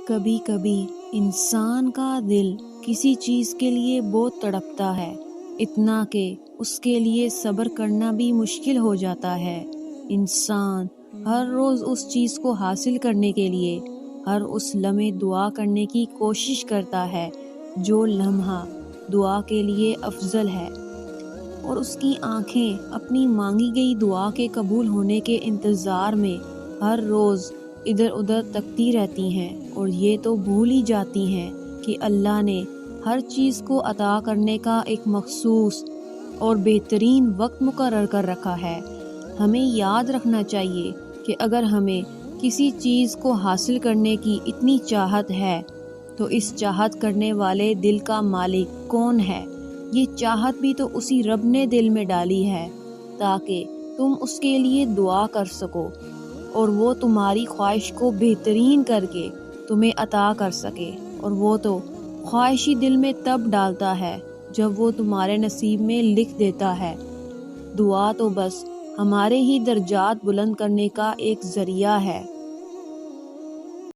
کبھی کبھی انسان کا دل کسی چیز کے لیے بہت تڑپتا ہے، اتنا کہ اس کے لیے صبر کرنا بھی مشکل ہو جاتا ہے۔ انسان ہر روز اس چیز کو حاصل کرنے کے لیے ہر اس لمحے دعا کرنے کی کوشش کرتا ہے جو لمحہ دعا کے لیے افضل ہے، اور اس کی آنکھیں اپنی مانگی گئی دعا کے قبول ہونے کے انتظار میں ہر روز ادھر ادھر تکتی رہتی ہیں، اور یہ تو بھول ہی جاتی ہیں کہ اللہ نے ہر چیز کو عطا کرنے کا ایک مخصوص اور بہترین وقت مقرر کر رکھا ہے۔ ہمیں یاد رکھنا چاہیے کہ اگر ہمیں کسی چیز کو حاصل کرنے کی اتنی چاہت ہے تو اس چاہت کرنے والے دل کا مالک کون ہے؟ یہ چاہت بھی تو اسی رب نے دل میں ڈالی ہے تاکہ تم اس کے لیے دعا کر سکو، اور وہ تمہاری خواہش کو بہترین کر کے تمہیں عطا کر سکے، اور وہ تو خواہش ہی دل میں تب ڈالتا ہے جب وہ تمہارے نصیب میں لکھ دیتا ہے۔ دعا تو بس ہمارے ہی درجات بلند کرنے کا ایک ذریعہ ہے۔